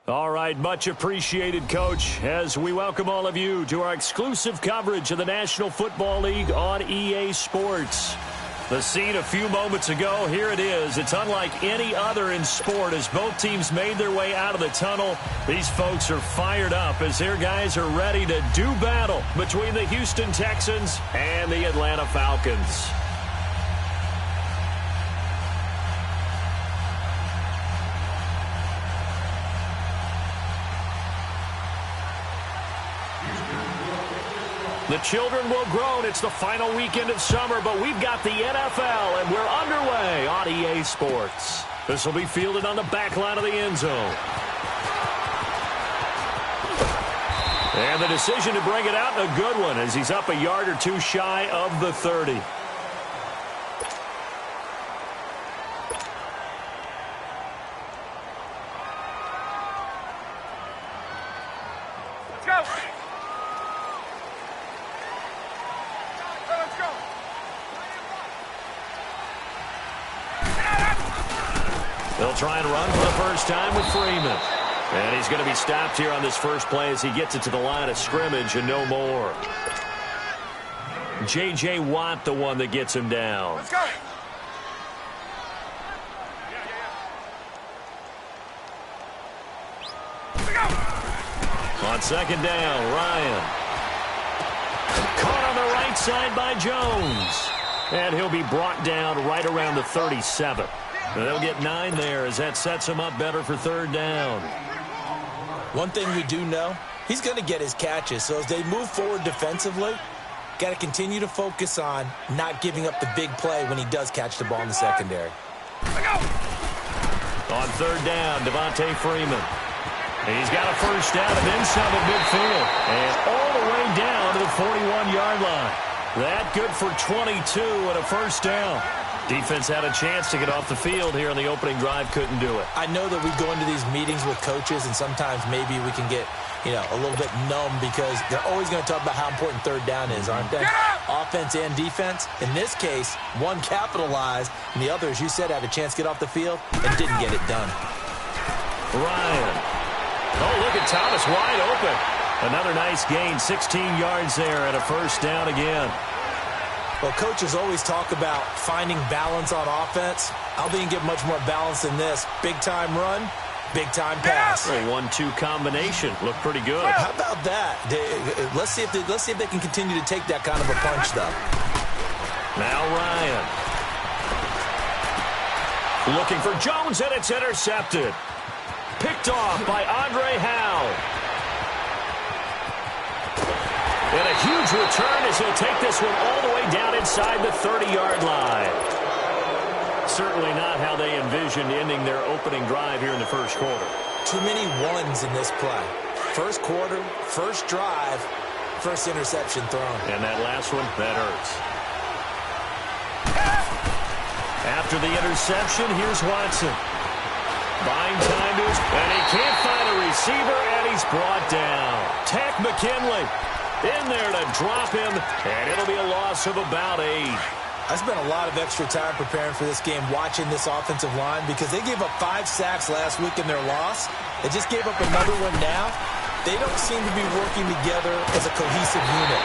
All right, much appreciated, Coach, as we welcome all of you to our exclusive coverage of the National Football League on EA Sports. The scene a few moments ago, here it is. It's unlike any other in sport as both teams made their way out of the tunnel. These folks are fired up as their guys are ready to do battle between the Houston Texans and the Atlanta Falcons. The children will groan. It's the final weekend of summer, but we've got the NFL, and we're underway on EA Sports. This will be fielded on the back line of the end zone. And the decision to bring it out, a good one, as he's up a yard or two shy of the 30. They'll try and run for the first time with Freeman. And he's going to be stopped here on this first play as he gets it to the line of scrimmage and no more. J.J. Watt, the one that gets him down. Let's go. On second down, Ryan. Caught on the right side by Jones. And he'll be brought down right around the 37. They'll get 9 there as that sets him up better for third down. One thing we do know, he's going to get his catches. So as they move forward defensively, got to continue to focus on not giving up the big play when he does catch the ball in the secondary. On third down, Devontae Freeman. He's got a first down and then some at midfield. And all the way down to the 41-yard line. That good for 22 and a first down. Defense had a chance to get off the field here on the opening drive, couldn't do it. I know that we go into these meetings with coaches, and sometimes maybe we can get, a little bit numb because they're always going to talk about how important third down is, aren't they? Offense and defense. In this case, one capitalized, and the other, as you said, had a chance to get off the field and didn't get it done. Ryan. Oh, look at Thomas wide open. Another nice gain, 16 yards there and a first down again. Well, coaches always talk about finding balance on offense. I don't think you get much more balance than this. Big-time run, big-time pass. A 1-2 combination. Looked pretty good. How about that? Let's see if they can continue to take that kind of a punch, though. Now Ryan. Looking for Jones, and it's intercepted. Picked off by Andre Howe. And a huge return as he'll take this one all the way down inside the 30-yard line. Certainly not how they envisioned ending their opening drive here in the first quarter. Too many ones in this play. First quarter, first drive, first interception thrown. And that last one, that hurts. After the interception, here's Watson. Buying time to his... And he can't find a receiver, and he's brought down. Tack McKinley in there to drop him, and it'll be a loss of about 8. I spent a lot of extra time preparing for this game, watching this offensive line, because they gave up 5 sacks last week in their loss. They just gave up another one now. They don't seem to be working together as a cohesive unit.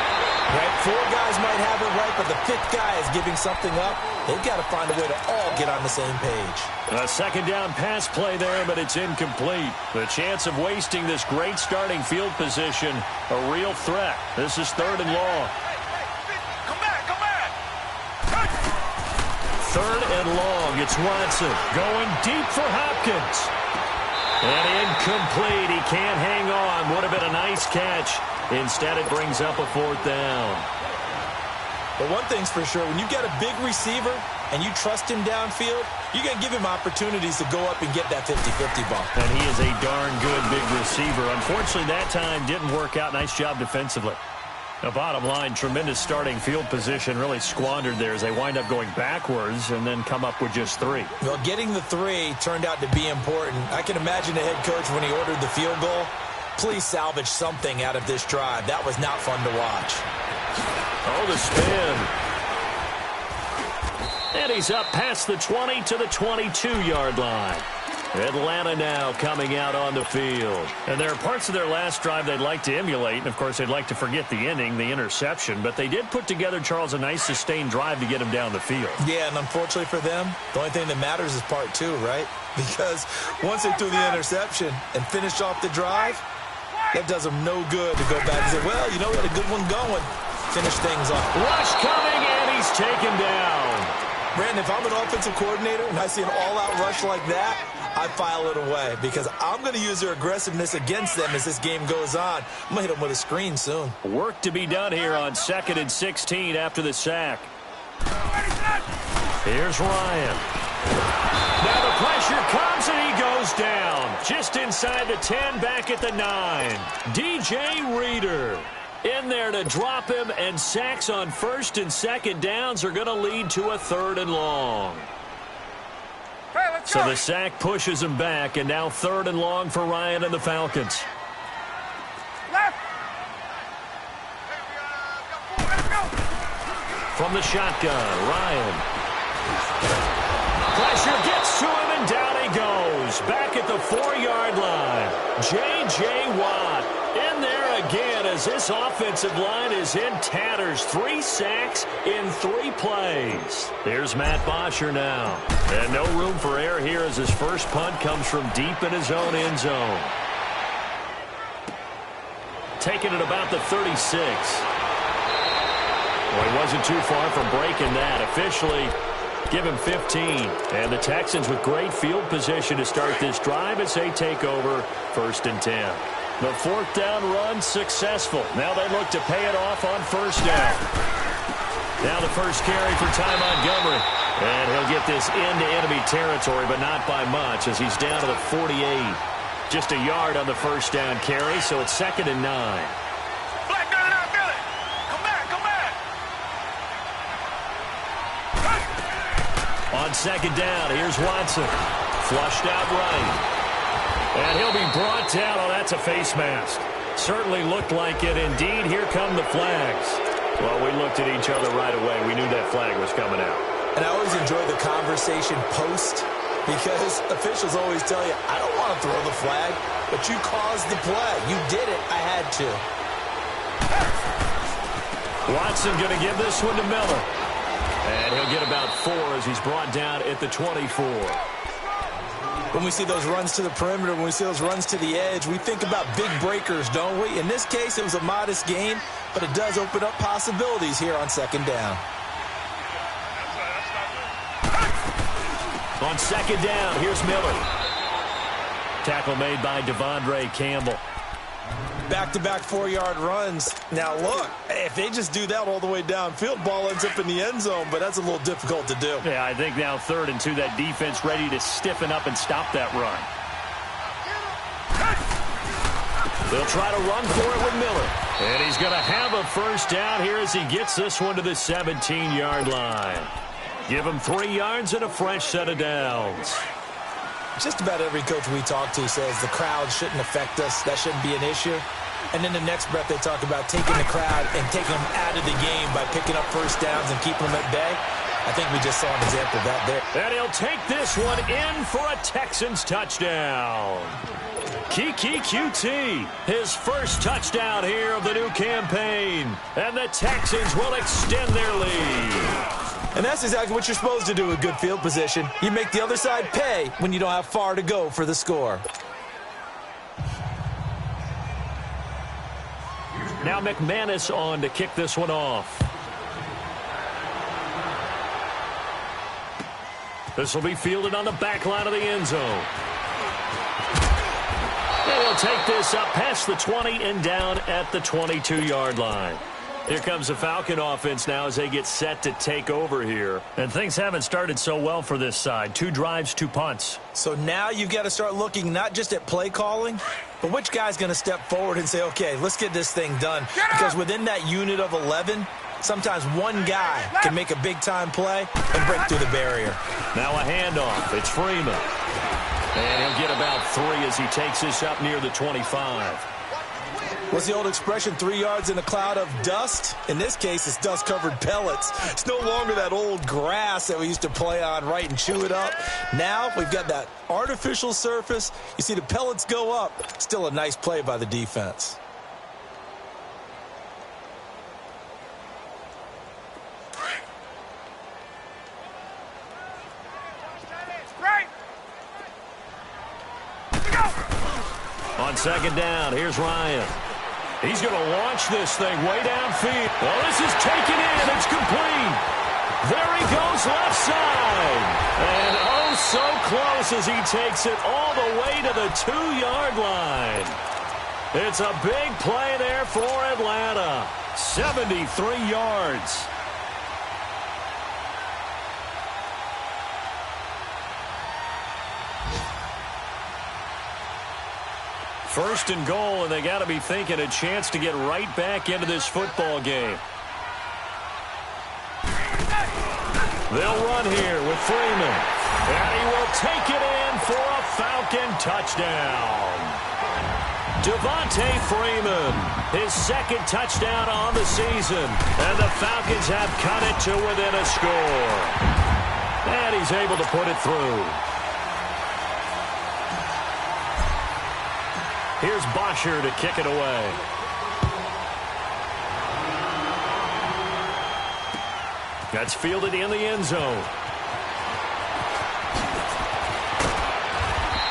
Right? 4 guys might have it right, but the 5th guy is giving something up. They've got to find a way to all get on the same page. A second down pass play there, but it's incomplete. The chance of wasting this great starting field position, a real threat. This is third and long. Come back. Third and long. It's Watson going deep for Hopkins. And incomplete. He can't hang on. Would have been a nice catch. Instead, it brings up a 4th down. But one thing's for sure, when you've got a big receiver and you trust him downfield, you're going to give him opportunities to go up and get that 50-50 ball. And he is a darn good big receiver. Unfortunately, that time didn't work out. Nice job defensively. The bottom line, tremendous starting field position, really squandered there as they wind up going backwards and then come up with just 3. Well, getting the 3 turned out to be important. I can imagine the head coach when he ordered the field goal. Please salvage something out of this drive. That was not fun to watch. Oh, the spin. And he's up past the 20 to the 22-yard line. Atlanta now coming out on the field. And there are parts of their last drive they'd like to emulate. And, of course, they'd like to forget the inning, the interception. But they did put together, Charles, a nice sustained drive to get him down the field. Yeah, and unfortunately for them, the only thing that matters is part two, right? Because once they threw the interception and finished off the drive, that does them no good to go back and say, well, you know, we had a good one going. Finish things off. Rush coming, and he's taken down. Brandon, if I'm an offensive coordinator and I see an all-out rush like that, I file it away because I'm going to use their aggressiveness against them as this game goes on. I'm going to hit them with a screen soon. Work to be done here on 2nd and 16 after the sack. Here's Ryan. Now the pressure comes and he goes down. Just inside the 10, back at the 9. DJ Reader in there to drop him, and sacks on 1st and 2nd downs are going to lead to a 3rd and long. So the sack pushes him back, and now 3rd and long for Ryan and the Falcons. From the shotgun, Ryan. Pressure gets to him, and down he goes. Back at the 4-yard line. J.J. Watt in there again as this offensive line is in tatters. 3 sacks in 3 plays. Here's Matt Bosher now. And no room for error here as his first punt comes from deep in his own end zone. Taking it about the 36. Well, he wasn't too far from breaking that. Officially, give him 15. And the Texans with great field position to start this drive as they take over 1st and 10. The 4th down run successful. Now they look to pay it off on 1st down. Now the first carry for Ty Montgomery. And he'll get this into enemy territory, but not by much as he's down to the 48. Just a yard on the 1st down carry, so it's 2nd and 9. On 2nd down, here's Watson. Flushed out right. And he'll be brought down. Oh, that's a face mask. Certainly looked like it. Indeed, here come the flags. Well, we looked at each other right away. We knew that flag was coming out. And I always enjoy the conversation post because officials always tell you, I don't want to throw the flag, but you caused the play. You did it. I had to. Watson going to give this one to Miller. And he'll get about 4 as he's brought down at the 24. When we see those runs to the perimeter, when we see those runs to the edge, we think about big breakers, don't we? In this case, it was a modest gain, but it does open up possibilities here on 2nd down. On 2nd down, here's Miller. Tackle made by Devondre Campbell. Back-to-back 4-yard runs. Now, look, if they just do that all the way downfield, ball ends up in the end zone, but that's a little difficult to do. Yeah, I think now 3rd and 2, that defense ready to stiffen up and stop that run. They'll try to run for it with Miller. And he's going to have a 1st down here as he gets this one to the 17-yard line. Give him 3 yards and a fresh set of downs. Just about every coach we talk to says the crowd shouldn't affect us. That shouldn't be an issue. And in the next breath, they talk about taking the crowd and taking them out of the game by picking up 1st downs and keeping them at bay. I think we just saw an example of that there. And he'll take this one in for a Texans touchdown. Kiki QT, his first touchdown here of the new campaign. And the Texans will extend their lead. And that's exactly what you're supposed to do with good field position. You make the other side pay when you don't have far to go for the score. Now McManus on to kick this one off. This will be fielded on the back line of the end zone. And he'll take this up past the 20 and down at the 22-yard line. Here comes the Falcon offense now as they get set to take over here. And things haven't started so well for this side. 2 drives, 2 punts. So now you've got to start looking not just at play calling, but which guy's going to step forward and say, okay, let's get this thing done. Because within that unit of 11, sometimes one guy can make a big-time play and break through the barrier. Now a handoff. It's Freeman. And he'll get about 3 as he takes this up near the 25. What's the old expression, 3 yards in a cloud of dust? In this case, it's dust-covered pellets. It's no longer that old grass that we used to play on, right, and chew it up. Now we've got that artificial surface. You see the pellets go up. Still a nice play by the defense. On second down, here's Ryan. He's going to launch this thing way downfield. Well, this is taken in. It's complete. There he goes left side. And oh, so close as he takes it all the way to the 2-yard line. It's a big play there for Atlanta. 73 yards. First and goal, and they got to be thinking a chance to get right back into this football game. They'll run here with Freeman. And he will take it in for a Falcon touchdown. Devontae Freeman, his second touchdown on the season. And the Falcons have cut it to within a score. And he's able to put it through. Here's Bosher to kick it away. That's fielded in the end zone.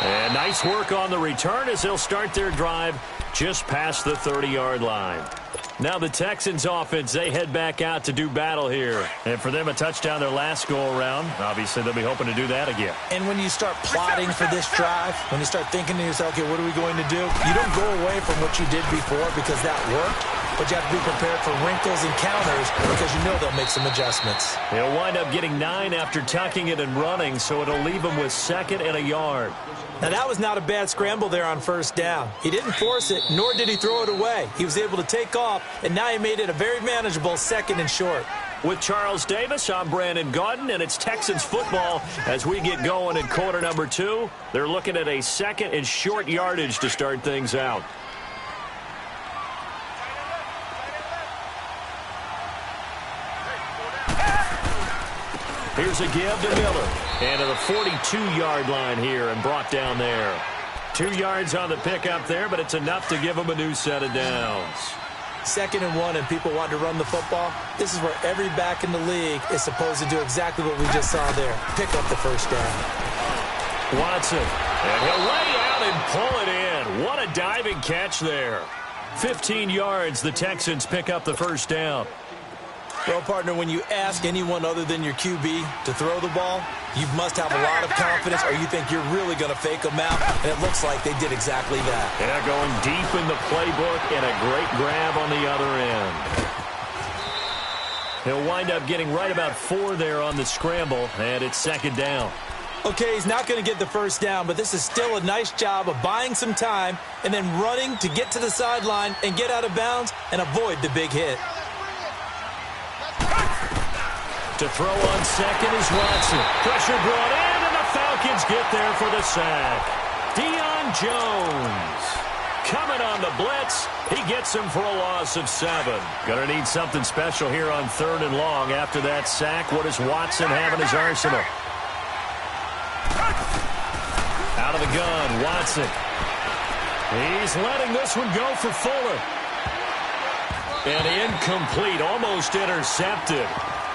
And nice work on the return as they'll start their drive just past the 30-yard line. Now the Texans offense, they head back out to do battle here. And for them, a touchdown their last go-around. Obviously, they'll be hoping to do that again. And when you start plotting for this drive, when you start thinking to yourself, okay, what are we going to do? You don't go away from what you did before because that worked, but you have to be prepared for wrinkles and counters because you know they'll make some adjustments. They'll wind up getting 9 after tucking it and running, so it'll leave them with 2nd and a yard. Now, that was not a bad scramble there on first down. He didn't force it, nor did he throw it away. He was able to take off, and now he made it a very manageable 2nd and short. With Charles Davis, I'm Brandon Gaudin, and it's Texans football as we get going in quarter number 2. They're looking at a 2nd and short yardage to start things out. Here's a give to Miller. And to the 42-yard line here and brought down there. 2 yards on the pickup there, but it's enough to give them a new set of downs. 2nd and 1 and people want to run the football. This is where every back in the league is supposed to do exactly what we just saw there. Pick up the first down. Watson. And he'll lay out and pull it in. What a diving catch there. 15 yards, the Texans pick up the first down. Well, partner, when you ask anyone other than your QB to throw the ball, you must have a lot of confidence or you think you're really going to fake them out, and it looks like they did exactly that. Yeah, going deep in the playbook and a great grab on the other end. He'll wind up getting right about 4 there on the scramble, and it's 2nd down. Okay, he's not going to get the first down, but this is still a nice job of buying some time and then running to get to the sideline and get out of bounds and avoid the big hit. To throw on second is Watson. Pressure brought in, and the Falcons get there for the sack. Deion Jones coming on the blitz. He gets him for a loss of 7. Gonna need something special here on 3rd and long after that sack. What does Watson have in his arsenal? Out of the gun, Watson. He's letting this one go for Fuller. And incomplete, almost intercepted.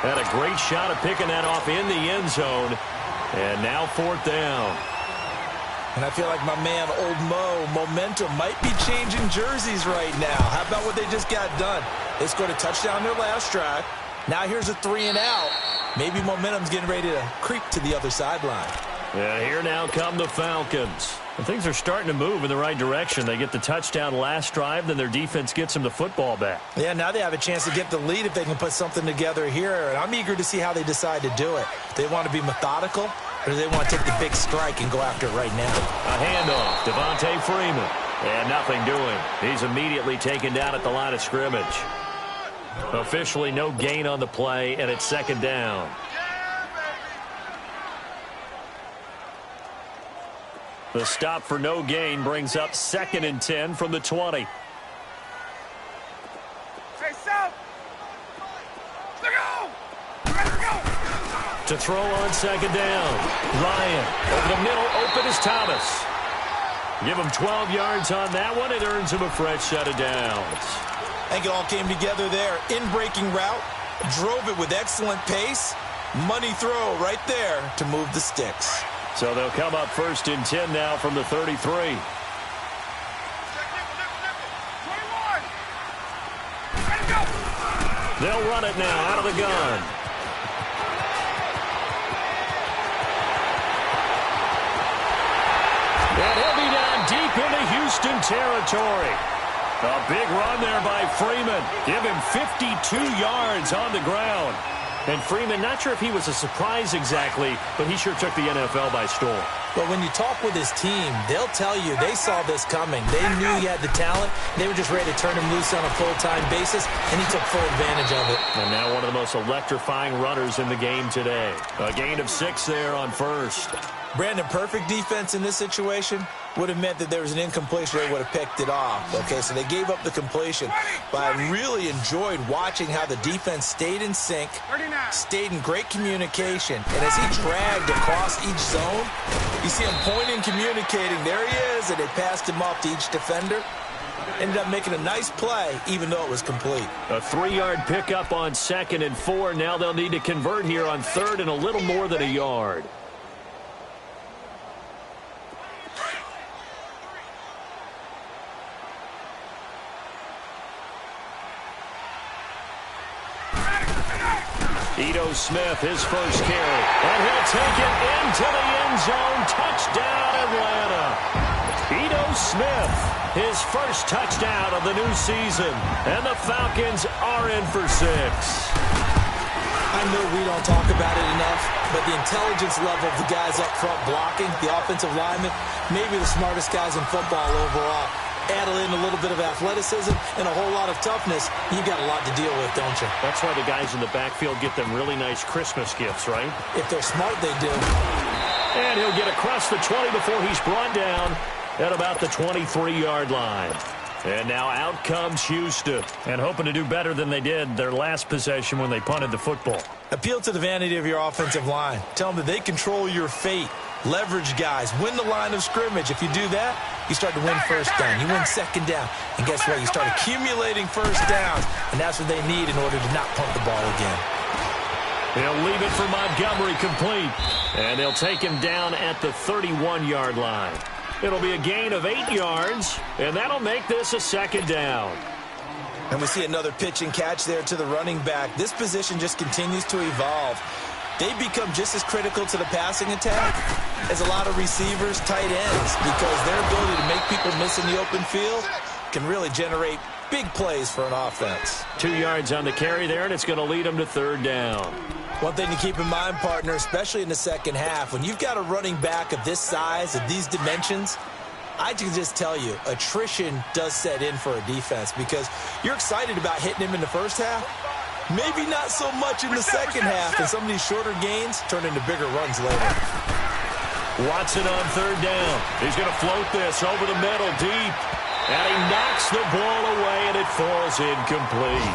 Had a great shot at picking that off in the end zone. And now 4th down. And I feel like my man, Old Mo, momentum might be changing jerseys right now. How about what they just got done? They scored a touchdown their last drive. Now here's a 3 and out. Maybe momentum's getting ready to creep to the other sideline. Yeah, here now come the Falcons. And things are starting to move in the right direction. They get the touchdown last drive, then their defense gets them the football back. Yeah, now they have a chance to get the lead if they can put something together here. And I'm eager to see how they decide to do it. They want to be methodical, or do they want to take the big strike and go after it right now? A handoff, Devontae Freeman. And nothing doing. He's immediately taken down at the line of scrimmage. Officially no gain on the play, and it's 2nd down. The stop for no gain brings up 2nd and 10 from the 20. To throw on second down. Ryan over the middle. Open is Thomas. Give him 12 yards on that one. It earns him a fresh set of downs. I think it all came together there. In-breaking route. Drove it with excellent pace. Money throw right there to move the sticks. So they'll come up 1st and 10 now from the 33. They'll run it now out of the gun. And he'll be down deep into Houston territory. A big run there by Freeman. Give him 52 yards on the ground. And Freeman, not sure if he was a surprise exactly, but he sure took the NFL by storm. But when you talk with his team, they'll tell you they saw this coming. They knew he had the talent. They were just ready to turn him loose on a full-time basis, and he took full advantage of it. And now one of the most electrifying runners in the game today. A gain of 6 there on first. Brandon, perfect defense in this situation would have meant that there was an incompletion. They would have picked it off. Okay, so they gave up the completion. But I really enjoyed watching how the defense stayed in sync, stayed in great communication. And as he dragged across each zone, you see him pointing, communicating. There he is, and they passed him off to each defender. Ended up making a nice play, even though it was complete. A 3-yard pickup on 2nd and 4. Now they'll need to convert here on 3rd and a little more than a yard. Ito Smith, his first carry. And he'll take it into the end zone. Touchdown, Atlanta. Ito Smith, his first touchdown of the new season. And the Falcons are in for 6. I know we don't talk about it enough, but the intelligence level of the guys up front blocking, the offensive linemen, maybe the smartest guys in football overall. Add in a little bit of athleticism and a whole lot of toughness, you got a lot to deal with, don't you? That's why the guys in the backfield get them really nice Christmas gifts, right? If they're smart, they do. And he'll get across the 20 before he's brought down at about the 23-yard line. And now out comes Houston. And hoping to do better than they did their last possession when they punted the football. Appeal to the vanity of your offensive line. Tell them that they control your fate. Leverage guys. Win the line of scrimmage. If you do that, you start to win first down. You win second down. And guess what? You start accumulating first downs. And that's what they need in order to not punt the ball again. He'll leave it for Montgomery complete. And they'll take him down at the 31-yard line. It'll be a gain of 8 yards. And that'll make this a 2nd down. And we see another pitch and catch there to the running back. This position just continues to evolve. They become just as critical to the passing attack as a lot of receivers, tight ends, because their ability to make people miss in the open field can really generate big plays for an offense. 2 yards on the carry there, and it's going to lead them to 3rd down. One thing to keep in mind, partner, especially in the second half, when you've got a running back of this size, of these dimensions, I can just tell you, attrition does set in for a defense because you're excited about hitting him in the first half. Maybe not so much in the second half, and some of these shorter gains turn into bigger runs later. Watson on 3rd down. He's going to float this over the middle deep. And he knocks the ball away, and it falls incomplete.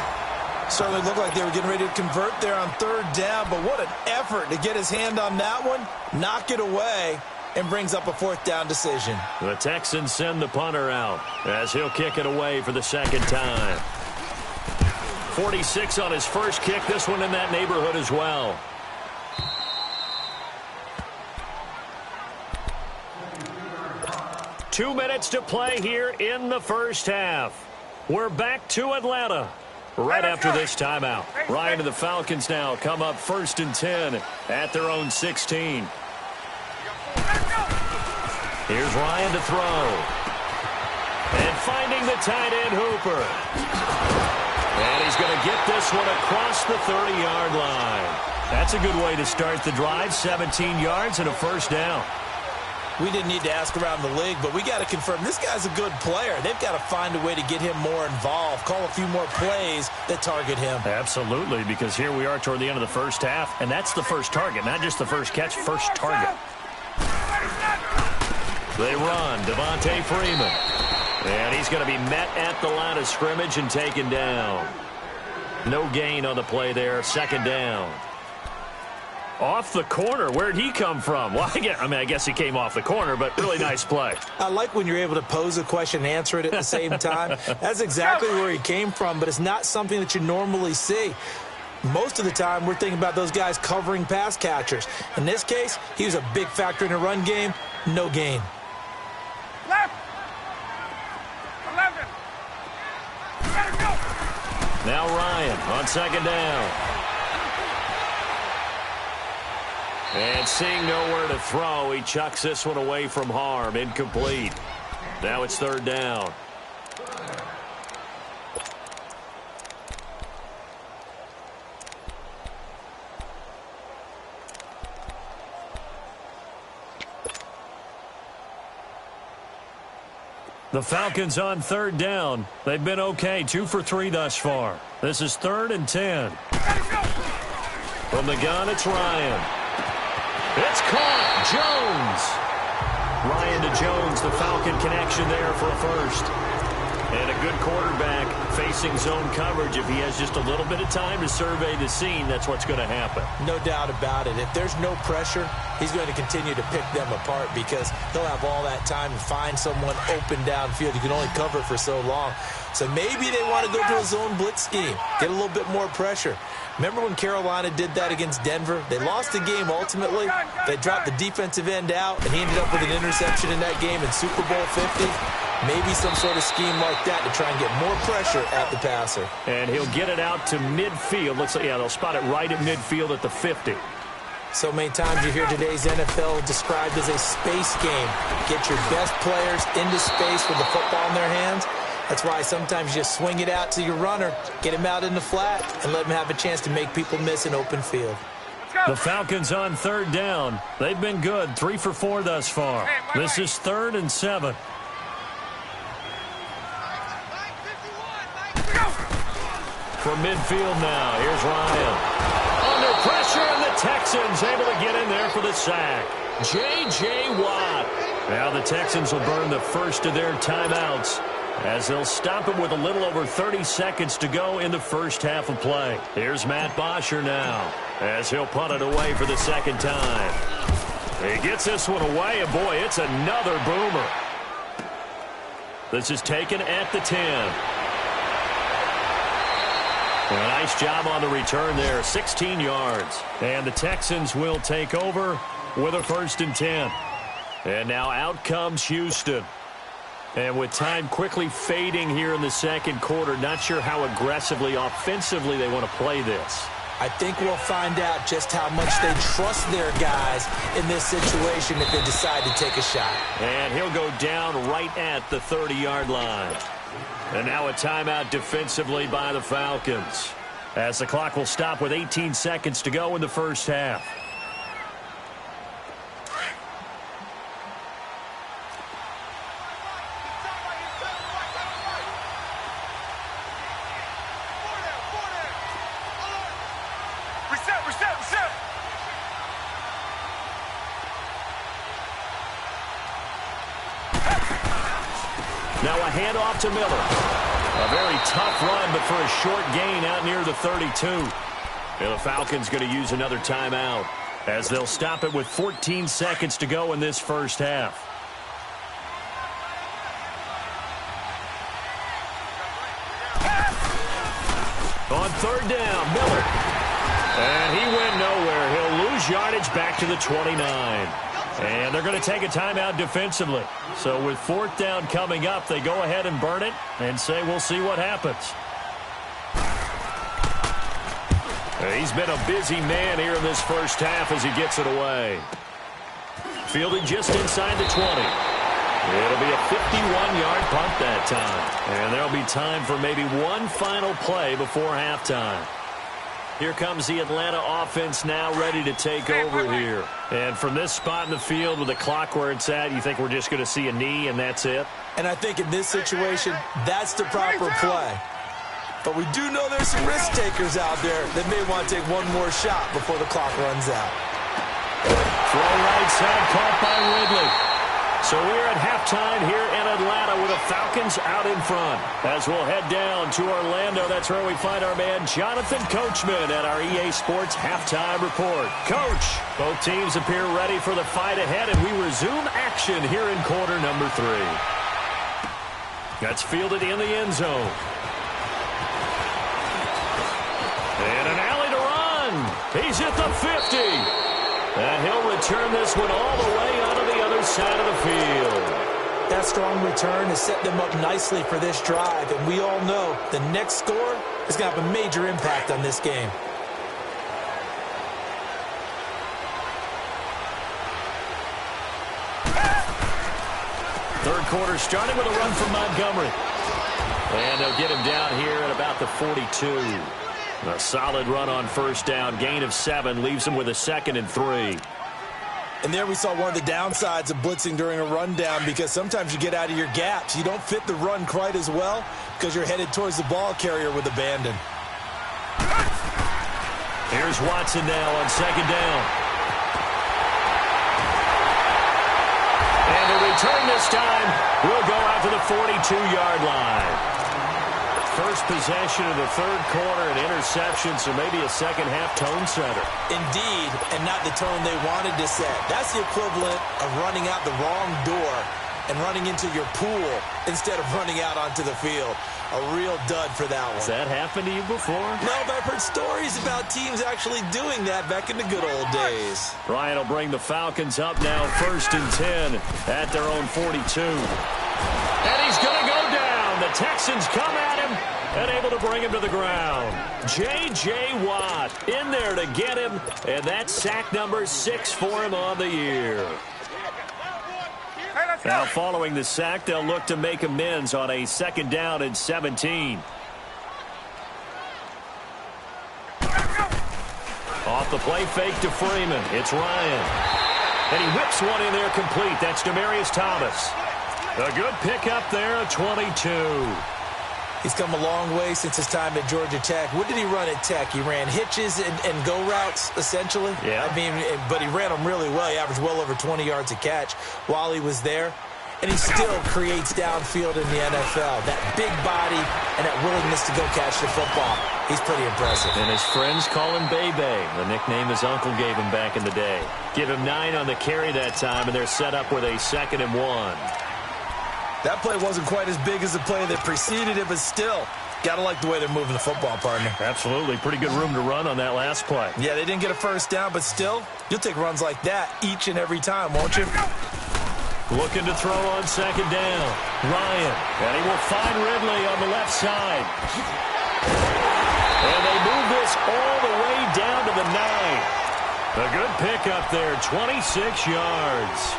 Certainly looked like they were getting ready to convert there on 3rd down, but what an effort to get his hand on that one, knock it away, and brings up a 4th down decision. The Texans send the punter out as he'll kick it away for the 2nd time. 46 on his first kick, this one in that neighborhood as well. Two minutes to play here in the first half. We're back to Atlanta right after this timeout. Ryan and the Falcons now come up 1st and 10 at their own 16. Here's Ryan to throw. And finding the tight end Hooper. And he's going to get this one across the 30-yard line. That's a good way to start the drive. 17 yards and a 1st down. We didn't need to ask around the league, but we got to confirm this guy's a good player. They've got to find a way to get him more involved, call a few more plays that target him. Absolutely, because here we are toward the end of the first half, and that's the first target, not just the first catch, first target. They run, Devontae Freeman. And he's going to be met at the line of scrimmage and taken down. No gain on the play there, 2nd down. Off the corner. Where'd he come from? Well, I guess he came off the corner, but really nice play. I like when you're able to pose a question and answer it at the same time. That's exactly where he came from, but it's not something that you normally see. Most of the time, we're thinking about those guys covering pass catchers. In this case, he was a big factor in the run game. No gain. Left. 11. Let it go. Now Ryan on second down. And seeing nowhere to throw, he chucks this one away from harm. Incomplete. Now it's third down. The Falcons on third down. They've been okay, 2 for 3 thus far. This is 3rd and 10. From the gun, it's Ryan. It's caught. Jones. Ryan to Jones, the Falcon connection there for a first. And a good quarterback facing zone coverage. If he has just a little bit of time to survey the scene, that's what's going to happen. No doubt about it. If there's no pressure, he's going to continue to pick them apart because he'll have all that time to find someone open downfield. You can only cover for so long. So maybe they want to go to a zone blitz scheme, get a little bit more pressure. Remember when Carolina did that against Denver? They lost the game ultimately. They dropped the defensive end out, and he ended up with an interception in that game in Super Bowl 50. Maybe some sort of scheme like that to try and get more pressure at the passer. And he'll get it out to midfield. Looks like, yeah, they'll spot it right at midfield at the 50. So many times you hear today's NFL described as a space game. Get your best players into space with the football in their hands. That's why sometimes you just swing it out to your runner, get him out in the flat, and let him have a chance to make people miss an open field. The Falcons on third down. They've been good, 3 for 4 thus far. This is 3rd and 7. From midfield now, here's Ryan. Under pressure, and the Texans able to get in there for the sack. J.J. Watt. Now the Texans will burn the first of their timeouts as they'll stop him with a little over 30 seconds to go in the first half of play. Here's Matt Bosher now as he'll punt it away for the second time. He gets this one away, and boy, it's another boomer. This is taken at the 10. A nice job on the return there, 16 yards. And the Texans will take over with a 1st and 10. And now out comes Houston. And with time quickly fading here in the second quarter, not sure how aggressively, offensively they want to play this. I think we'll find out just how much they trust their guys in this situation if they decide to take a shot. And he'll go down right at the 30-yard line. And now a timeout defensively by the Falcons, as the clock will stop with 18 seconds to go in the first half. Reset. Now a handoff to Miller. A very tough run, but for a short gain out near the 32. And the Falcons going to use another timeout as they'll stop it with 14 seconds to go in this first half. On third down, Miller. And he went nowhere. He'll lose yardage back to the 29. And they're going to take a timeout defensively. So with 4th down coming up, they go ahead and burn it and say we'll see what happens. He's been a busy man here in this first half as he gets it away. Fielding just inside the 20. It'll be a 51-yard punt that time. And there'll be time for maybe one final play before halftime. Here comes the Atlanta offense now ready to take over here. And from this spot in the field with the clock where it's at, you think we're just going to see a knee and that's it? And I think in this situation, that's the proper play. But we do know there's some risk takers out there that may want to take one more shot before the clock runs out. Throw right side, caught by Ridley. So we're at halftime here in Atlanta with the Falcons out in front. As we'll head down to Orlando, that's where we find our man Jonathan Coachman at our EA Sports Halftime Report. Coach, both teams appear ready for the fight ahead, and we resume action here in quarter number 3. That's fielded in the end zone. And an alley to run. He's at the 50. And he'll return this one all the way onto the other side of the field. That strong return has set them up nicely for this drive, and we all know the next score is going to have a major impact on this game. Third quarter starting with a run from Montgomery. And they'll get him down here at about the 42. A solid run on first down. Gain of 7 leaves him with a 2nd and 3. And there we saw one of the downsides of blitzing during a rundown, because sometimes you get out of your gaps. You don't fit the run quite as well because you're headed towards the ball carrier with abandon. Here's Watson now on 2nd down. And the return this time will go out to the 42-yard line. First possession of the third quarter, an interception, so maybe a second-half tone setter. Indeed, and not the tone they wanted to set. That's the equivalent of running out the wrong door and running into your pool instead of running out onto the field. A real dud for that one. Has that happened to you before? No, but I've heard stories about teams actually doing that back in the good old days. Ryan will bring the Falcons up now, 1st and 10 at their own 42. And he's going to go down. The Texans come at him and able to bring him to the ground. J.J. Watt in there to get him, and that's sack number 6 for him on the year. Now following the sack, they'll look to make amends on a 2nd down and 17. Off the play fake to Freeman. It's Ryan. And he whips one in there complete. That's Demaryius Thomas. A good pickup there at 22. He's come a long way since his time at Georgia Tech. What did he run at Tech? He ran hitches and go routes, essentially. Yeah. I mean, but he ran them really well. He averaged well over 20 yards a catch while he was there. And he still creates downfield in the NFL. That big body and that willingness to go catch the football. He's pretty impressive. And his friends call him Bebe, the nickname his uncle gave him back in the day. Give him 9 on the carry that time, and they're set up with a 2nd and 1. That play wasn't quite as big as the play that preceded it, but still, got to like the way they're moving the football, partner. Absolutely. Pretty good room to run on that last play. Yeah, they didn't get a first down, but still, you'll take runs like that each and every time, won't you? Looking to throw on 2nd down. Ryan. And he will find Ridley on the left side. And they move this all the way down to the 9. A good pickup there, 26 yards.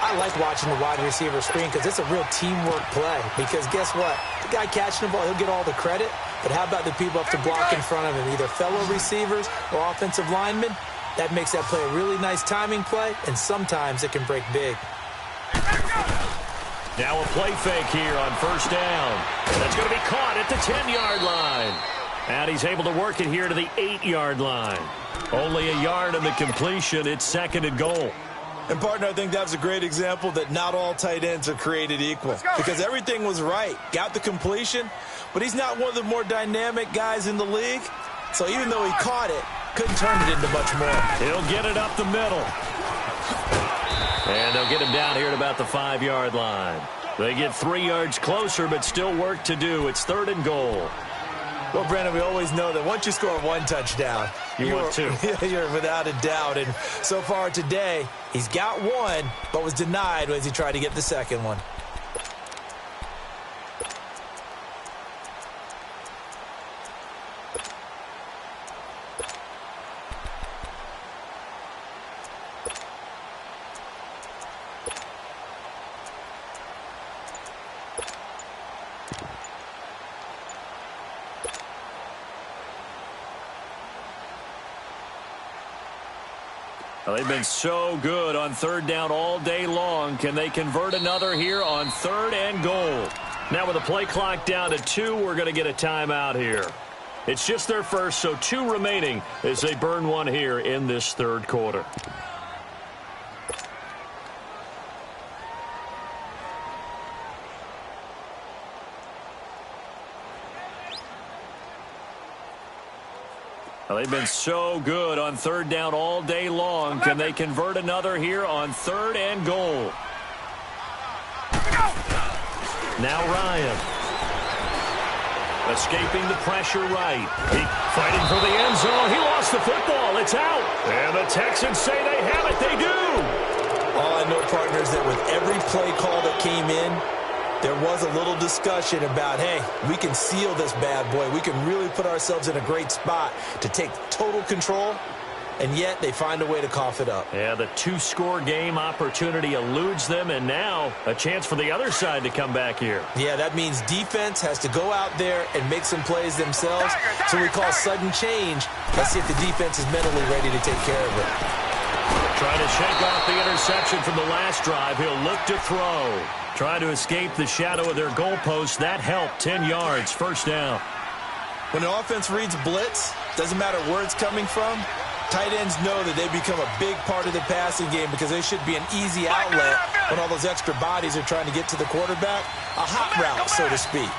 I like watching the wide receiver screen because it's a real teamwork play. Because guess what? The guy catching the ball, he'll get all the credit. But how about the people up to block in front of him, either fellow receivers or offensive linemen? That makes that play a really nice timing play, and sometimes it can break big. Now a play fake here on 1st down. That's going to be caught at the 10-yard line. And he's able to work it here to the 8-yard line. Only a yard on the completion. It's 2nd and goal. And, partner, I think that was a great example that not all tight ends are created equal. Because everything was right. Got the completion, but he's not one of the more dynamic guys in the league. So even though he caught it, couldn't turn it into much more. He'll get it up the middle. And they'll get him down here at about the 5-yard line. They get 3 yards closer, but still work to do. It's 3rd and goal. Well, Brandon, we always know that once you score 1 touchdown, want 2. You're without a doubt. And so far today, he's got 1, but was denied as he tried to get the 2nd one. Well, they've been so good on 3rd down all day long. Can they convert another here on 3rd and goal? Now with the play clock down to 2, we're going to get a timeout here. It's just their first, so 2 remaining as they burn 1 here in this 3rd quarter. Well, they've been so good on third down all day long. Can they convert another here on 3rd and goal? Now Ryan. Escaping the pressure right. Fighting for the end zone. He lost the football. It's out. And the Texans say they have it. They do. All I know, partners, that with every play call that came in, there was a little discussion about, hey, we can seal this bad boy. We can really put ourselves in a great spot to take total control, and yet they find a way to cough it up. Yeah, the 2-score game opportunity eludes them, and now a chance for the other side to come back here. Yeah, that means defense has to go out there and make some plays themselves. So we call sudden change. Let's see if the defense is mentally ready to take care of it. Trying to shake off the interception from the last drive. He'll look to throw. Trying to escape the shadow of their goalpost. That helped. 10 yards, 1st down. When the offense reads blitz, doesn't matter where it's coming from, tight ends know that they become a big part of the passing game because they should be an easy outlet when all those extra bodies are trying to get to the quarterback. A hot route, so to speak.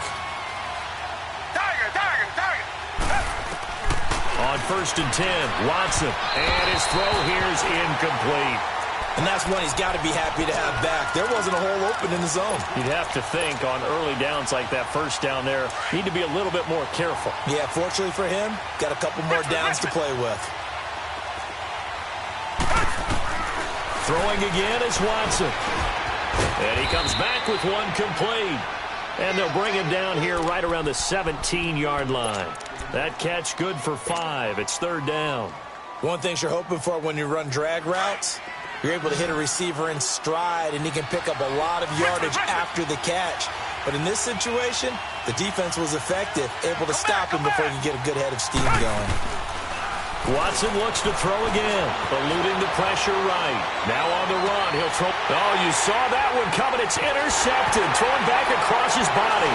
On 1st and 10, Watson. And his throw here is incomplete. And that's one he's got to be happy to have back. There wasn't a hole open in the zone. You'd have to think on early downs like that 1st down there, need to be a little bit more careful. Yeah, fortunately for him, got a couple more downs to play with. Throwing again is Watson. And he comes back with one complete. And they'll bring him down here right around the 17-yard line. That catch good for 5. It's 3rd down. One thing you're hoping for when you run drag routes, you're able to hit a receiver in stride, and he can pick up a lot of yardage after the catch. But in this situation, the defense was effective, able to stop him before he could get a good head of steam going. Watson looks to throw again, eluding the pressure right. Now on the run, he'll throw. Oh, you saw that one coming. It's intercepted, thrown back across his body.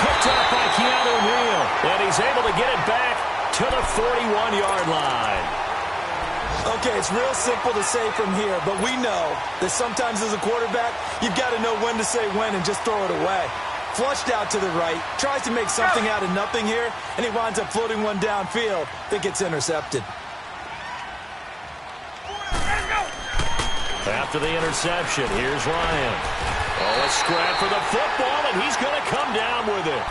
Picked up by Keanu Neal, and he's able to get it back to the 41-yard line. Okay, it's real simple to say from here, but we know that sometimes as a quarterback, you've got to know when to say when and just throw it away. Flushed out to the right, tries to make something out of nothing here, and he winds up floating one downfield that gets intercepted. After the interception, here's Ryan. Oh, a scrap for the football, and he's going to come down with it.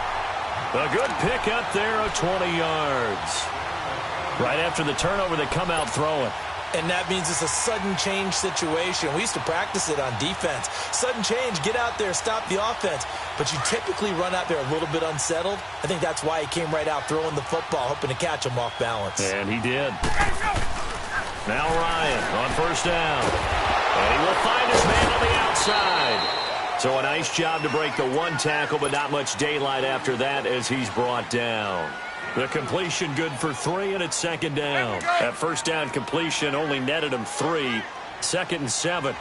A good pick up there of 20 yards. Right after the turnover, they come out throwing. And that means it's a sudden change situation. We used to practice it on defense. Sudden change, get out there, stop the offense. But you typically run out there a little bit unsettled. I think that's why he came right out throwing the football, hoping to catch him off balance. And he did. Now Ryan on 1st down. And he will find his man on the outside. So a nice job to break the one tackle, but not much daylight after that as he's brought down. The completion good for 3, and it's 2nd down. That 1st down completion only netted him 3. 2nd and 7.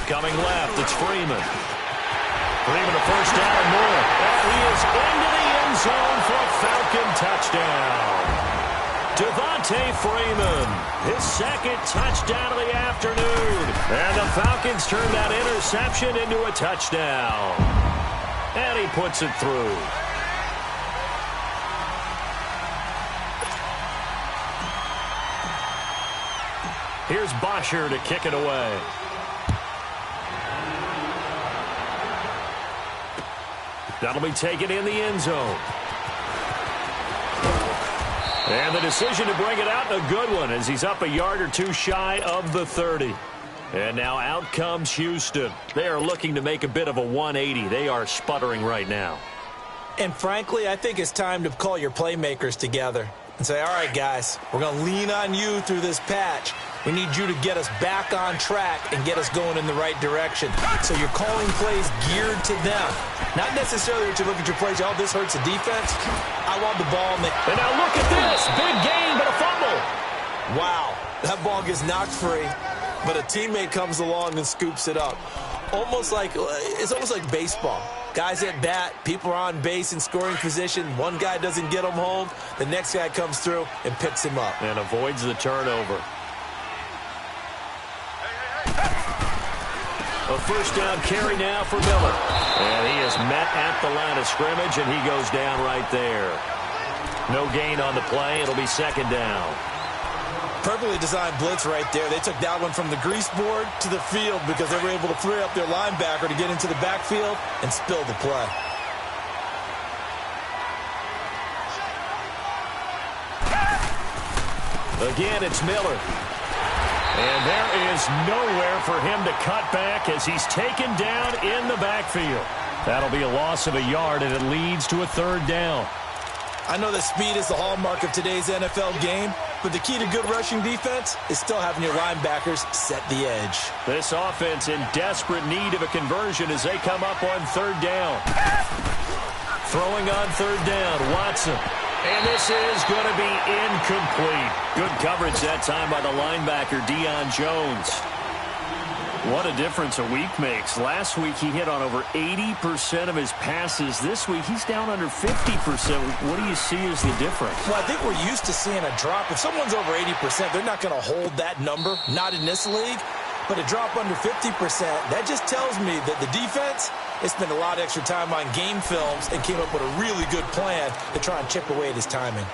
Coming left, it's Freeman. Freeman a 1st down and more. And he is into the end zone for a Falcon touchdown. Devontae Freeman, his 2nd touchdown of the afternoon. And the Falcons turn that interception into a touchdown. And he puts it through. Here's Bosher to kick it away. That'll be taken in the end zone. And the decision to bring it out, a good one, as he's up a yard or two shy of the 30. And now out comes Houston. They are looking to make a bit of a 180. They are sputtering right now. And frankly, I think it's time to call your playmakers together and say, all right, guys, we're going to lean on you through this patch. We need you to get us back on track and get us going in the right direction. So you're calling plays geared to them. Not necessarily that you look at your plays, oh, this hurts the defense. I want the ball. And now look at this. Big gain, but a fumble. Wow. That ball gets knocked free, but a teammate comes along and scoops it up. It's almost like baseball. Guys at bat, people are on base in scoring position. One guy doesn't get him home. The next guy comes through and picks him up. And avoids the turnover. A first down carry now for Miller. And he is met at the line of scrimmage, and he goes down right there. No gain on the play. It'll be second down. Perfectly designed blitz right there. They took that one from the grease board to the field because they were able to free up their linebacker to get into the backfield and spill the play. Again, it's Miller. And there is nowhere for him to cut back as he's taken down in the backfield. That'll be a loss of a yard, and it leads to a third down. I know that speed is the hallmark of today's NFL game, but the key to good rushing defense is still having your linebackers set the edge. This offense in desperate need of a conversion as they come up on third down. Throwing on third down, Watson. And this is going to be incomplete. Good coverage that time by the linebacker, Deion Jones. What a difference a week makes. Last week he hit on over 80% of his passes. This week he's down under 50%. What do you see as the difference? Well, I think we're used to seeing a drop. If someone's over 80%, they're not going to hold that number. Not in this league. But a drop under 50%, that just tells me that the defense has spent a lot of extra time on game films and came up with a really good plan to try and chip away at his timing.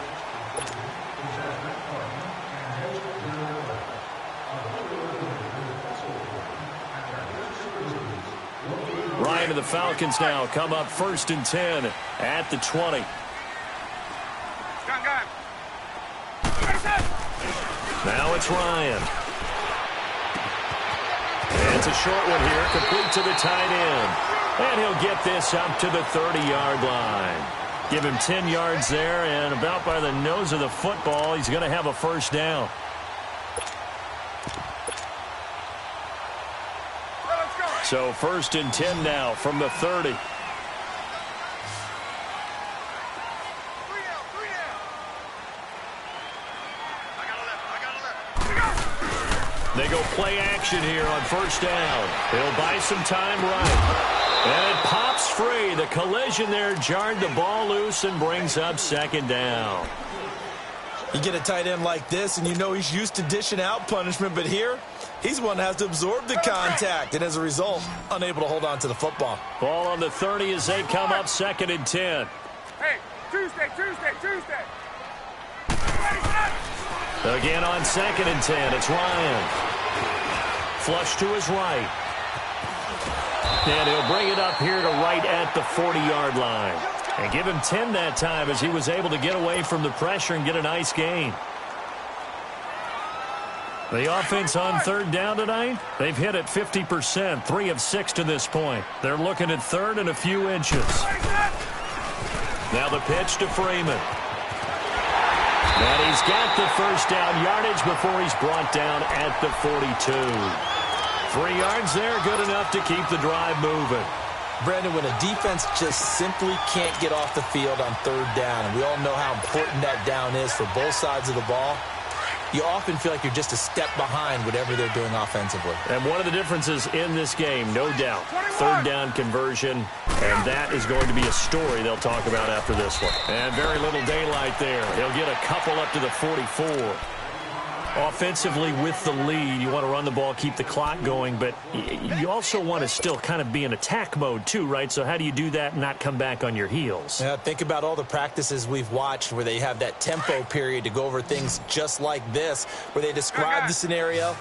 Ryan and the Falcons now come up 1st and 10 at the 20. Now it's Ryan. And it's a short one here, complete to the tight end. And he'll get this up to the 30-yard line. Give him 10 yards there, and about by the nose of the football, he's going to have a first down. So 1st and 10 now from the 30. They go play action here on 1st down. He'll buy some time right. And it pops free. The collision there jarred the ball loose and brings up 2nd down. You get a tight end like this, and you know he's used to dishing out punishment, but here, he's one that has to absorb the contact, and as a result, unable to hold on to the football. Ball on the 30 as they come up 2nd and 10. Hey, Tuesday. Again on 2nd and 10, it's Ryan. Flush to his right. And he'll bring it up here to right at the 40-yard line. And give him 10 that time as he was able to get away from the pressure and get a nice gain. The offense on 3rd down tonight, they've hit it 50%, 3 of 6 to this point. They're looking at 3rd and a few inches. Now the pitch to Freeman. And he's got the first down yardage before he's brought down at the 42. 3 yards there, good enough to keep the drive moving. Brandon, when a defense just simply can't get off the field on 3rd down, and we all know how important that down is for both sides of the ball, you often feel like you're just a step behind whatever they're doing offensively. And one of the differences in this game, no doubt, 3rd down conversion, and that is going to be a story they'll talk about after this one. And very little daylight there. He'll get a couple up to the 44. Offensively with the lead, you want to run the ball, keep the clock going, but you also want to still kind of be in attack mode too, right? So how do you do that and not come back on your heels? Yeah, think about all the practices we've watched where they have that tempo period to go over things just like this, where they describe the scenario,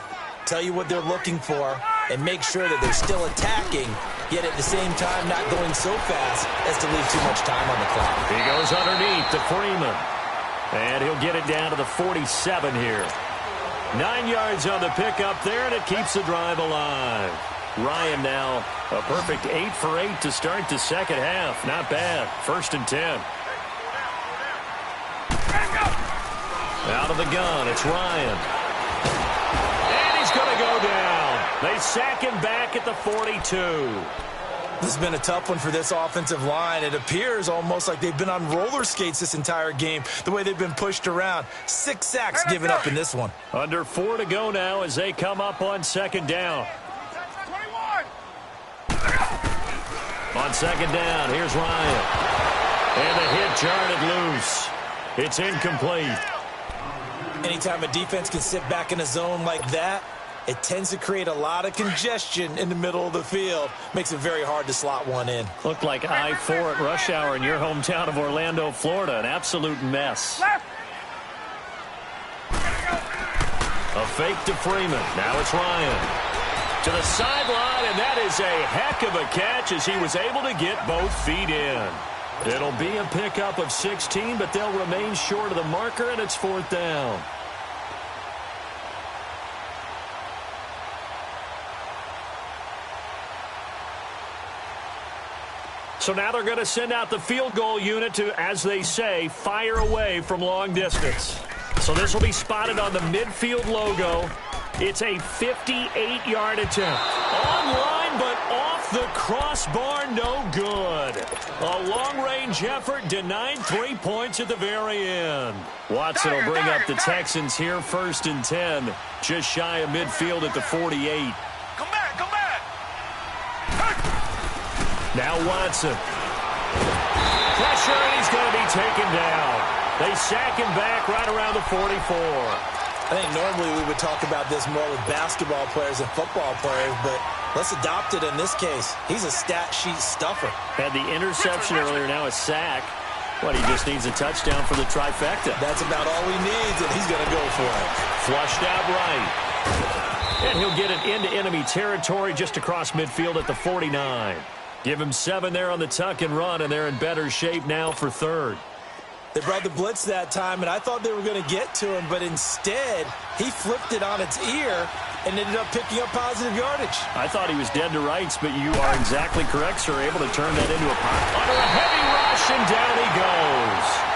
tell you what they're looking for, and make sure that they're still attacking, yet at the same time not going so fast as to leave too much time on the clock. He goes underneath to Freeman, and he'll get it down to the 47 here. 9 yards on the pickup there, and it keeps the drive alive. Ryan now a perfect 8 for 8 to start the second half. Not bad. 1st and 10. Out of the gun, it's Ryan. And he's going to go down. They sack him back at the 42. This has been a tough one for this offensive line. It appears almost like they've been on roller skates this entire game, the way they've been pushed around. 6 sacks given up in this one. Under 4 to go now as they come up on 2nd down. 21. On 2nd down, here's Ryan. And the hit jarred it loose. It's incomplete. Anytime a defense can sit back in a zone like that, it tends to create a lot of congestion in the middle of the field. Makes it very hard to slot one in. Looked like I-4 at rush hour in your hometown of Orlando, Florida. An absolute mess. Left. A fake to Freeman. Now it's Ryan. To the sideline, and that is a heck of a catch as he was able to get both feet in. It'll be a pickup of 16, but they'll remain short of the marker, and it's 4th down. So now they're going to send out the field goal unit to, as they say, fire away from long distance. So this will be spotted on the midfield logo. It's a 58-yard attempt. Online, but off the crossbar, no good. A long-range effort denied 3 points at the very end. Watson will bring up the Texans here, 1st and 10. Just shy of midfield at the 48. Come back, come back. Now Watson. Pressure, and he's going to be taken down. They sack him back right around the 44. I think normally we would talk about this more with basketball players and football players, but let's adopt it in this case. He's a stat sheet stuffer. Had the interception earlier, now a sack. But he just needs a touchdown for the trifecta. That's about all he needs, and he's going to go for it. Flushed out right. And he'll get it into enemy territory just across midfield at the 49. Give him 7 there on the tuck and run, and they're in better shape now for 3rd. They brought the blitz that time, and I thought they were going to get to him, but instead, he flipped it on its ear and ended up picking up positive yardage. I thought he was dead to rights, but you are exactly correct, sir. Able to turn that into a pocket. Under a heavy rush, and down he goes.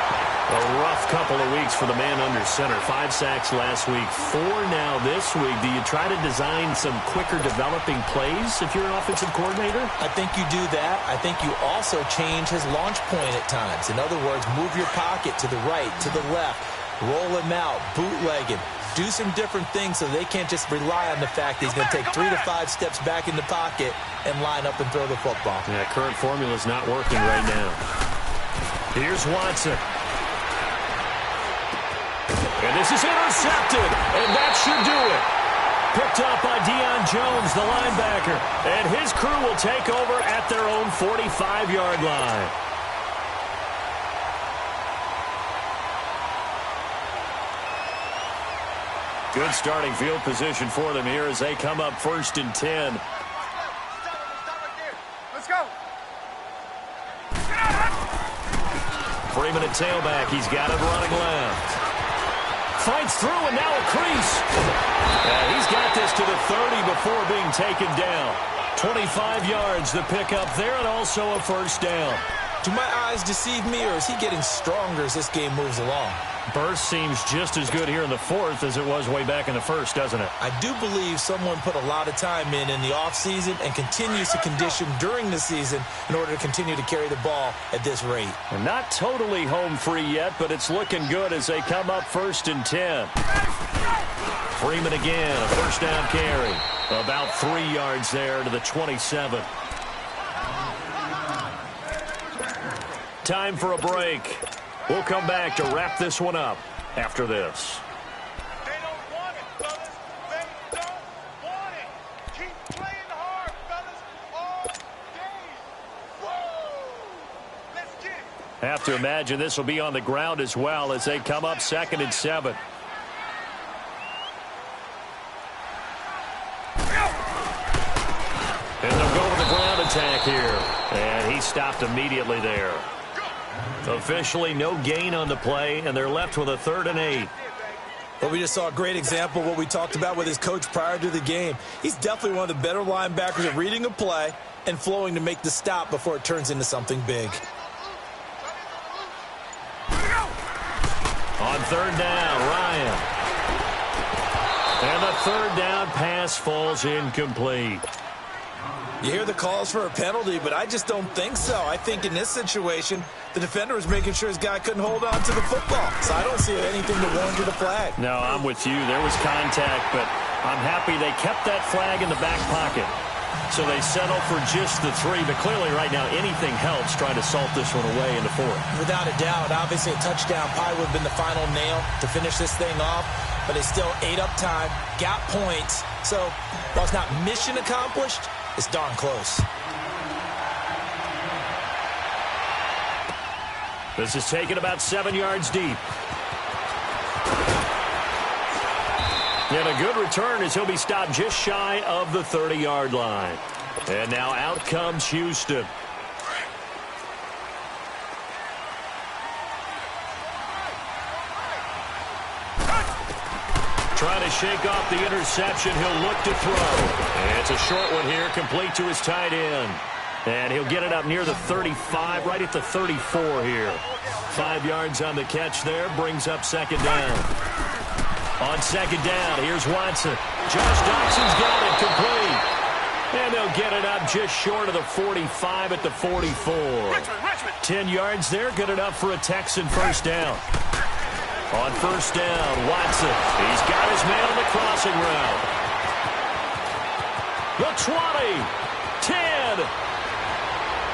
A rough couple of weeks for the man under center. 5 sacks last week, 4 now this week. Do you try to design some quicker developing plays if you're an offensive coordinator? I think you do that. I think you also change his launch point at times. In other words, move your pocket to the right, to the left, roll him out, bootleg him. Do some different things so they can't just rely on the fact that he's going to take 3 to 5 steps back in the pocket and line up and throw the football. Yeah, current formula is not working right now. Here's Watson. And this is intercepted, and that should do it. Picked up by Deion Jones, the linebacker. And his crew will take over at their own 45-yard line. Good starting field position for them here as they come up 1st and 10. Let's go. Freeman at tailback. He's got it running left. Fights through, and now a crease. He's got this to the 30 before being taken down. 25 yards, the pickup there, and also a 1st down. Do my eyes deceive me, or is he getting stronger as this game moves along? Burst seems just as good here in the 4th as it was way back in the 1st, doesn't it? I do believe someone put a lot of time in the offseason and continues to condition during the season in order to continue to carry the ball at this rate. Well, not totally home free yet, but it's looking good as they come up 1st and 10. Freeman again, a 1st down carry. About 3 yards there to the 27. Time for a break. We'll come back to wrap this one up after this. They don't want it, fellas. They don't want it. Keep playing hard, fellas, all day. Woo! Let's get it. Have to imagine this will be on the ground as well as they come up 2nd and 7. And they'll go with the ground attack here. And he stopped immediately there. Officially no gain on the play, and they're left with a 3rd and 8. Well, we just saw a great example of what we talked about with his coach prior to the game. He's definitely one of the better linebackers at reading a play and flowing to make the stop before it turns into something big. On 3rd down, Ryan. And the 3rd down pass falls incomplete. You hear the calls for a penalty, but I just don't think so. I think in this situation, the defender was making sure his guy couldn't hold on to the football. So I don't see anything to warrant the flag. No, I'm with you. There was contact, but I'm happy they kept that flag in the back pocket. So they settle for just the 3, but clearly right now anything helps trying to salt this one away in the 4th. Without a doubt, obviously a touchdown probably would have been the final nail to finish this thing off. but they still ate up time, got points. So while it's not mission accomplished, it's darn close. This is taken about 7 yards deep. And a good return as he'll be stopped just shy of the 30-yard line. And now out comes Houston. Trying to shake off the interception. He'll look to throw. And it's a short one here, complete to his tight end. And he'll get it up near the 35, right at the 34 here. 5 yards on the catch there, brings up second down. On second down, here's Watson. Josh Doxson's got it complete. And they'll get it up just short of the 45 at the 44. 10 yards there, good enough for a Texan first down. On first down, Watson. He's got his man on the crossing route. The 20, 10.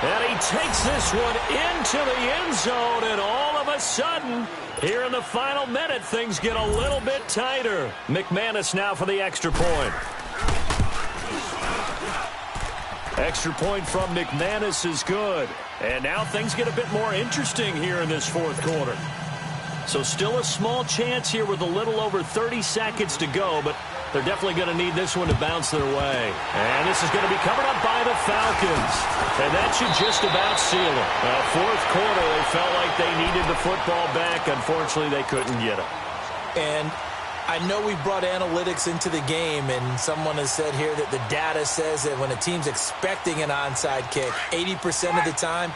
And he takes this one into the end zone, and all of a sudden, here in the final minute, things get a little bit tighter. McManus now for the extra point. Extra point from McManus is good. And now things get a bit more interesting here in this fourth quarter. So still a small chance here with a little over 30 seconds to go, but they're definitely going to need this one to bounce their way. And this is going to be covered up by the Falcons. And that should just about seal it. Fourth quarter, they felt like they needed the football back. Unfortunately, they couldn't get it. And I know we brought analytics into the game, and someone has said here that the data says that when a team's expecting an onside kick, 80% of the time,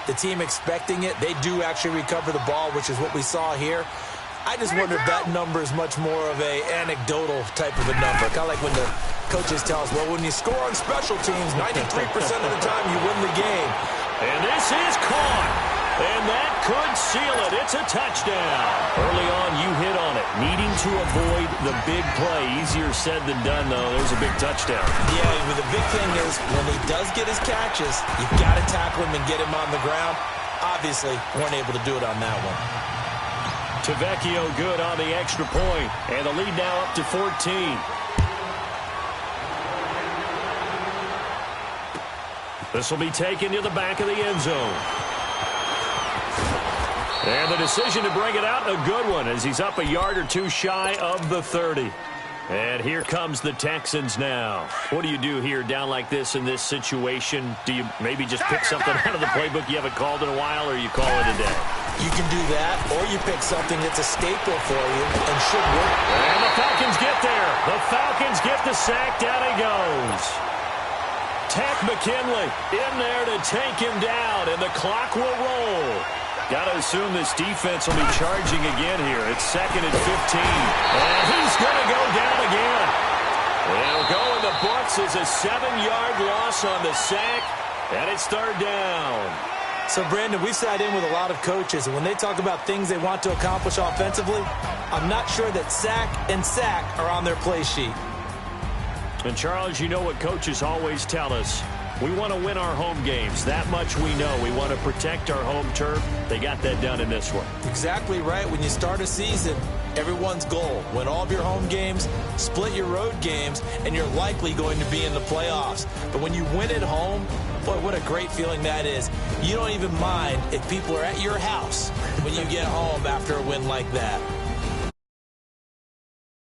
the team expecting it, they do actually recover the ball, which is what we saw here. I just wonder if that number is much more of a anecdotal type of a number. Kind of like when the coaches tell us, well, when you score on special teams, 93% of the time you win the game. And this is caught. And that could seal it. It's a touchdown. Early on, you hit on it. Needing to avoid the big play. Easier said than done, though. There's a big touchdown. Yeah, but the big thing is when he does get his catches, you've got to tackle him and get him on the ground. Obviously, weren't able to do it on that one. Tavecchio good on the extra point. And the lead now up to 14. This will be taken to the back of the end zone. And the decision to bring it out, a good one, as he's up a yard or two shy of the 30. And here comes the Texans now. What do you do here down like this in this situation? Do you maybe just pick something out of the playbook you haven't called in a while, or you call it a day? You can do that, or you pick something that's a staple for you and should work. And the Falcons get there. The Falcons get the sack. Down he goes. Tack McKinley in there to take him down, and the clock will roll. Got to assume this defense will be charging again here. It's 2nd and 15. And he's going to go down again. It'll go in the books as a 7-yard loss on the sack, and it's 3rd down. So, Brandon, we've sat in with a lot of coaches, and when they talk about things they want to accomplish offensively, I'm not sure that sack and sack are on their play sheet. And, Charles, you know what coaches always tell us. We want to win our home games. That much we know. We want to protect our home turf. They got that done in this one. Exactly right. When you start a season, everyone's goal, win all of your home games, split your road games, and you're likely going to be in the playoffs. But when you win at home, boy, what a great feeling that is. You don't even mind if people are at your house when you get home after a win like that.